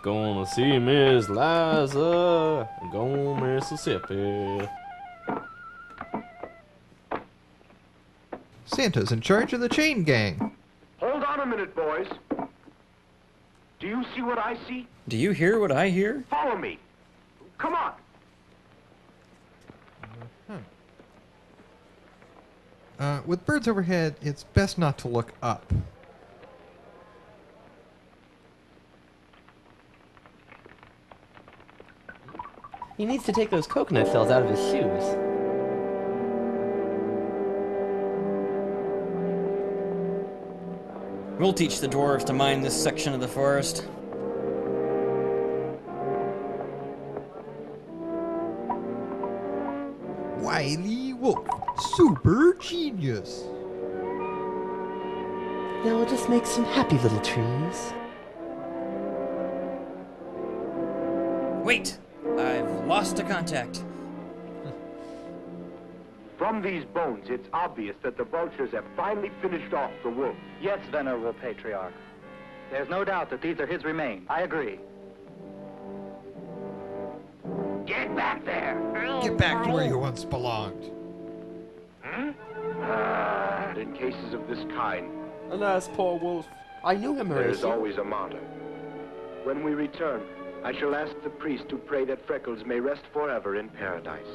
Gonna see Miss Liza. Go Mississippi. Santa's in charge of the chain gang. Hold on a minute, boys. Do you see what I see? Do you hear what I hear? Follow me. Come on. With birds overhead, it's best not to look up. He needs to take those coconut shells out of his shoes. We'll teach the dwarves to mine this section of the forest. Wily Wolf, super genius. Now we'll just make some happy little trees. Wait! I've lost a contact. From these bones, it's obvious that the vultures have finally finished off the wolf. Yes, Venerable Patriarch. There's no doubt that these are his remains. I agree. Get back there! Get back to where you once belonged. In cases of this kind, Alas, poor wolf. I knew him, there is Horatio. always a martyr. When we return, I shall ask the priest to pray that Freckles may rest forever in paradise.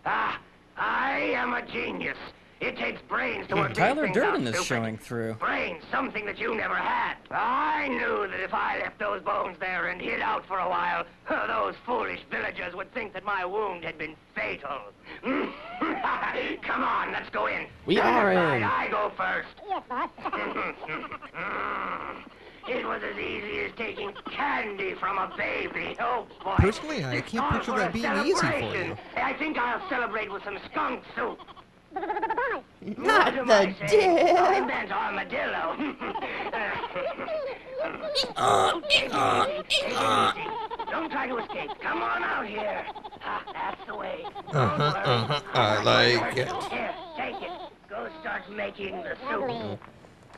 Ah, I am a genius. It takes brains to work these Tyler things Durden out, is stupid. showing through. Brains, something that you never had. I knew that if I left those bones there and hid out for a while, those foolish villagers would think that my wound had been fatal. Come on, let's go in. We are in. I go first. Yes, boss. It was as easy as taking candy from a baby. Oh, boy. Personally, I It's can't time picture for that a being easy for celebration. you. I think I'll celebrate with some skunk soup. Not What am the I saying? dip. I meant armadillo. Don't try to escape. Come on out here. Ah, that's the way. Don't worry. I like it. Here, take it. Go start making the soup.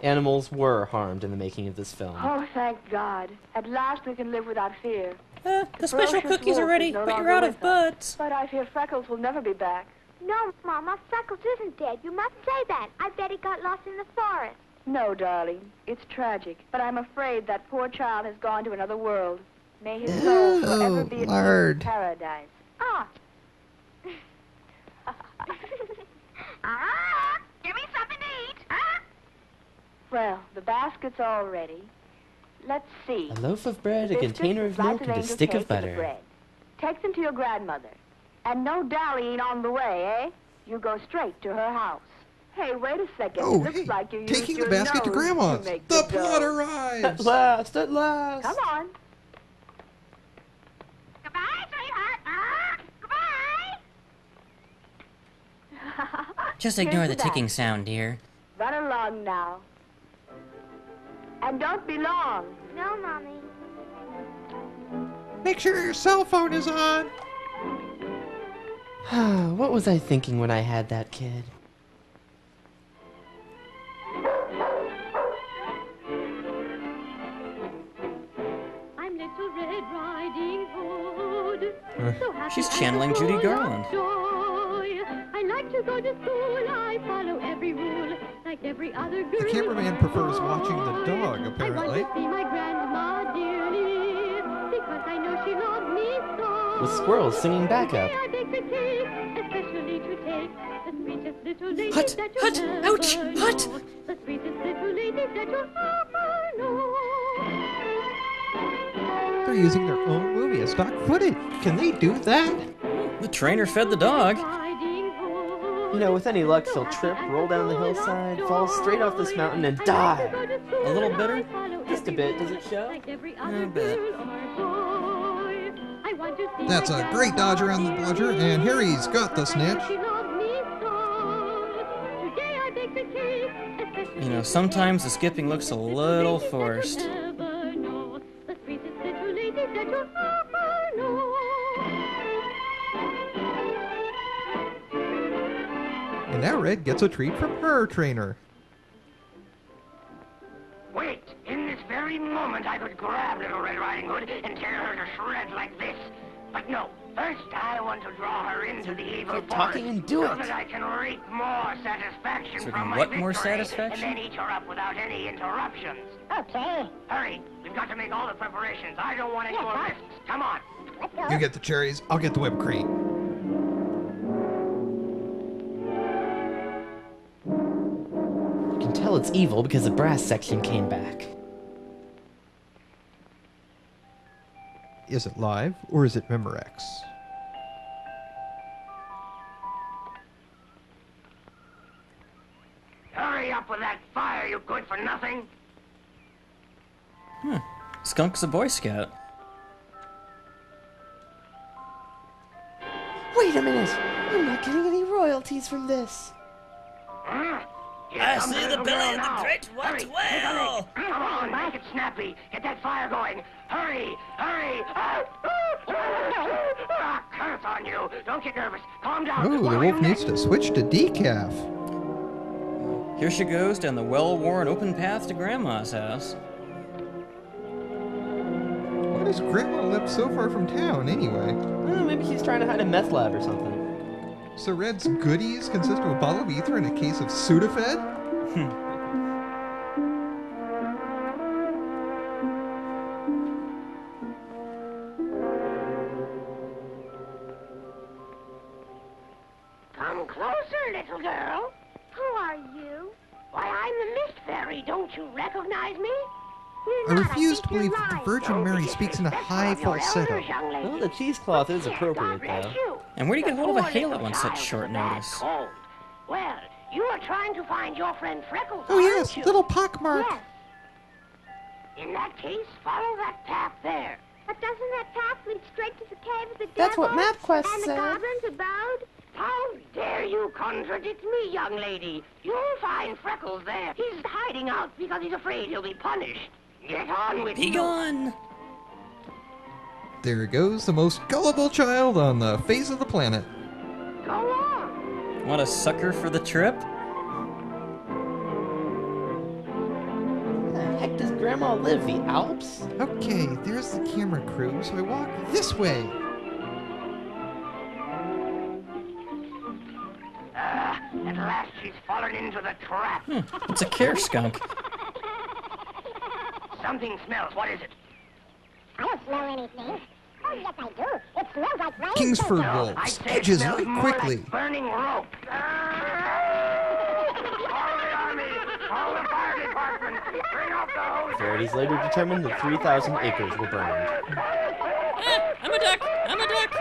Animals were harmed in the making of this film. Oh, thank God. At last we can live without fear. The special Ferocious cookies are wolf ready, is no but you're longer out of with us. butts. But I fear Freckles will never be back. No, Mama, Freckles isn't dead. You mustn't say that. I bet he got lost in the forest. No, darling. It's tragic. But I'm afraid that poor child has gone to another world. May his soul forever be at Lord. peace in paradise. Ah. Ah, give me something to eat. Ah. Well, the basket's all ready. Let's see. A loaf of bread, a Biscuits, container of slice milk, and a angel stick cake of with the butter. bread. Take them to your grandmother. And no dallying on the way, eh? You go straight to her house. Hey, wait a second. Oh, it looks hey, like you used taking the your basket to nose Grandma's. make The dough. plot At arrives. last, at last. Come on. Goodbye, sweetheart. Ah, goodbye. Just Here's ignore the the ticking bag. sound, dear. Run along now. And don't be long. No, Mommy. Make sure your cell phone is on. What was I thinking when I had that kid? I'm Little Red Riding Hood. So happy She's and channeling full Judy of Garland. joy. I like to go to school. I follow every rule, like every other girl. The cameraman prefers watching the dog, I want apparently. to see my grandma dearly, because I know she loved me so. With squirrels singing backup. Today I bake the cake, especially to take the sweetest little lady Hut, that you'll hut, ever ouch, know. hut. The sweetest little lady that you'll ever know. They're using their own movie as stock footage. Can they do that? The trainer fed the dog. You know, with any luck, she'll trip, roll down the hillside, fall straight off this mountain, and die. A little bitter? Just a bit. Does it show? A bit. That's a great dodge around the bludger, and Harry's got the snitch. You know, sometimes the skipping looks a little forced. And now Red gets a treat from her trainer. Wait, in every moment I could grab Little Red Riding Hood and tear her to shreds like this. But no, first I want to draw her into the evil Quit forest talking and do so it. that I can reap more satisfaction So from my what victory, more and satisfaction? then eat her up without any interruptions. Okay. Hurry, we've got to make all the preparations. I don't want any more risks. Come on. Let's go. You get the cherries, I'll get the whipped cream. You can tell it's evil because the brass section came back. Is it live, or is it Memorex? Hurry up with that fire, you good for nothing. Skunk's a Boy Scout. Wait a minute! I'm not getting any royalties from this. Here I comes see the little belly girl of the now. great white Hurry, take a whale. leap. Come on, make it snappy. Get that fire going. Hurry, hurry. Curse on you. Don't get nervous. Calm down. Oh, What the were wolf you needs to switch to decaf. Here she goes down the well-worn open path to Grandma's house. Why does Grandma live so far from town, anyway? Maybe she's trying to hide a meth lab or something. So Red's goodies consist of a bottle of ether and a case of Sudafed? Come closer, little girl. Who are you? Why, I'm the Mist Fairy. Don't you recognize me? You're I not. refuse to think you're believe that the lying. Virgin Mary speaks in a high falsetto. Well, the cheesecloth is appropriate, though. And where do you get hold of a halo on such short notice? Well, you are trying to find your friend Freckles, Oh yes, aren't you? little pockmark. Yes. In that case, follow that path there. But doesn't that path lead straight to the cave of the That's what devil MapQuest and the said. goblin's abode? How dare you contradict me, young lady? You'll find Freckles there. He's hiding out because he's afraid he'll be punished. Get on with Be you. gone! There goes the most gullible child on the face of the planet. Go on. Want a sucker for the trip? Where the heck does Grandma live? The Alps? Okay, there's the camera crew, so I walk this way. At last she's fallen into the trap. It's a care skunk. Something smells. What is it? I don't smell anything. Oh, yes, I do. It smells like rain. Kingsford I'd wolves, say it edges smells right more quickly. like burning rope. Call the army. Call the fire department. Bring up the hose. Authorities later determined that 3,000 acres were burned. I'm a duck! I'm a duck!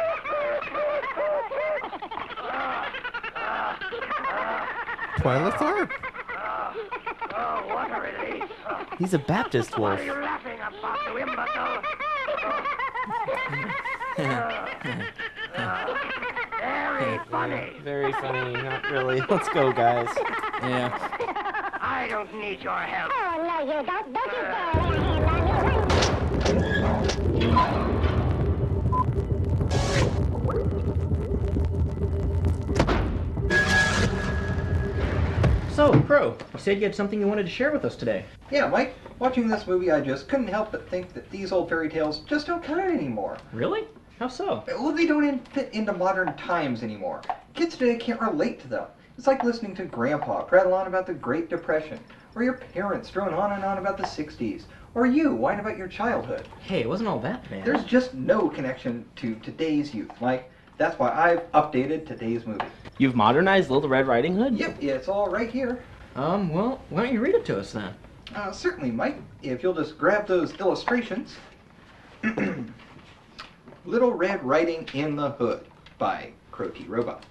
Twyla Tharp. Oh, what a relief. He's a Baptist What wolf. are you laughing about, you imbecile? Very funny. Very funny, not really. Let's go, guys. Yeah. I don't need your help. Oh, no, you don't. Don't you dare lay a hand on you. So, Crow, you said you had something you wanted to share with us today. Yeah, Mike, watching this movie, I just couldn't help but think that these old fairy tales just don't cut it anymore. Really? How so? Well, they don't fit into modern times anymore. Kids today can't relate to them. It's like listening to Grandpa prattle on about the Great Depression, or your parents drone on and on about the 60s, or you whine about your childhood. Hey, it wasn't all that bad. There's just no connection to today's youth, Mike. That's why I've updated today's movie. You've modernized Little Red Riding Hood? Yep, it's all right here. Well, why don't you read it to us then? Certainly, Mike. If you'll just grab those illustrations. Little Red Riding in the Hood by Crow T. Robot.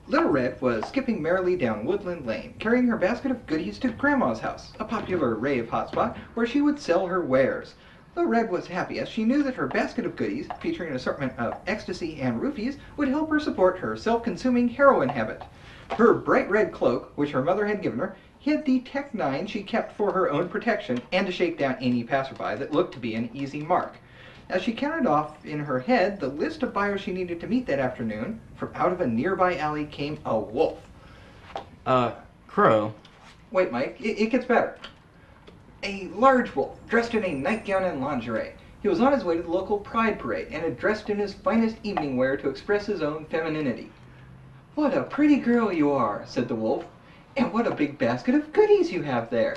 Little Red was skipping merrily down Woodland Lane, carrying her basket of goodies to Grandma's house, a popular rave hotspot where she would sell her wares. Little Red was happy as she knew that her basket of goodies, featuring an assortment of ecstasy and roofies, would help her support her self-consuming heroin habit. Her bright red cloak, which her mother had given her, hid the Tech 9 she kept for her own protection and to shake down any passerby that looked to be an easy mark. As she counted off in her head the list of buyers she needed to meet that afternoon, from out of a nearby alley came a wolf. Crow. Wait, Mike, it gets better. A large wolf, dressed in a nightgown and lingerie. He was on his way to the local pride parade and had dressed in his finest evening wear to express his own femininity. "What a pretty girl you are," said the wolf. "And what a big basket of goodies you have there."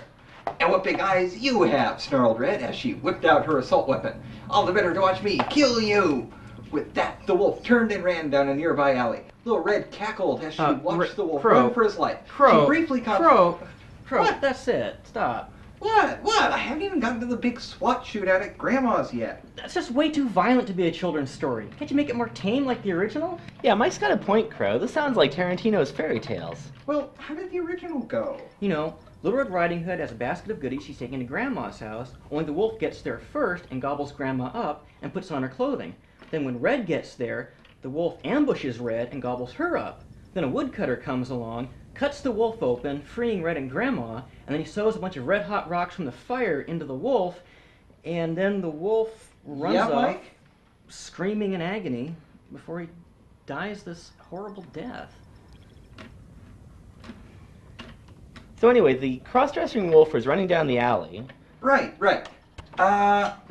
"And what big eyes you have," snarled Red as she whipped out her assault weapon. "All the better to watch me kill you." With that, the wolf turned and ran down a nearby alley. Little Red cackled as she watched the wolf run for his life. She briefly Crow, that's it. Stop. What? I haven't even gotten to the big SWAT shootout at Grandma's yet. That's just way too violent to be a children's story. Can't you make it more tame like the original? Yeah, Mike's got a point, Crow. This sounds like Tarantino's fairy tales. Well, how did the original go? You know, Little Red Riding Hood has a basket of goodies she's taking to Grandma's house, only the wolf gets there first and gobbles Grandma up and puts on her clothing. Then when Red gets there, the wolf ambushes Red and gobbles her up. Then a woodcutter comes along, cuts the wolf open, freeing Red and Grandma, and then he sews a bunch of red-hot rocks from the fire into the wolf, and then the wolf runs off, Mike? screaming in agony, before he dies this horrible death. So anyway, the cross-dressing wolf was running down the alley. Right.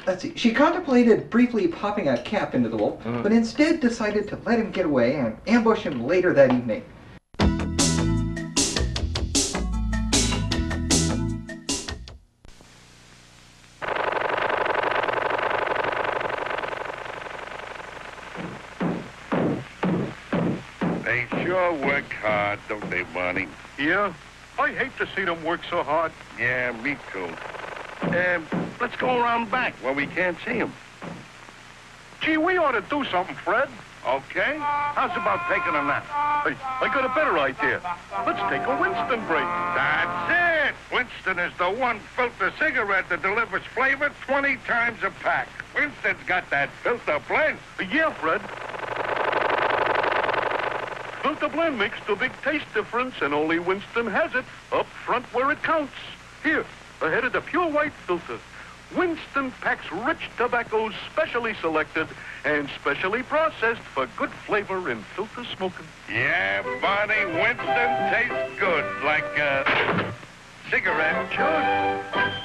Let's see. She contemplated briefly popping a cap into the wolf, but instead decided to let him get away and ambush him later that evening. They sure work hard, don't they, Barney? Yeah? I hate to see them work so hard. Yeah, me too. Let's go around back where we can't see them. Gee, we ought to do something, Fred. Okay. How's about taking a nap? Hey, I got a better idea. Let's take a Winston break. That's it! Winston is the one filter cigarette that delivers flavor 20 times a pack. Winston's got that filter blend. Yeah, Fred. Filter blend makes the big taste difference, and only Winston has it up front where it counts. Here, ahead of the pure white filter. Winston packs rich tobaccos specially selected and specially processed for good flavor in filter smoking. Yeah, Barney, Winston tastes good like a cigarette should.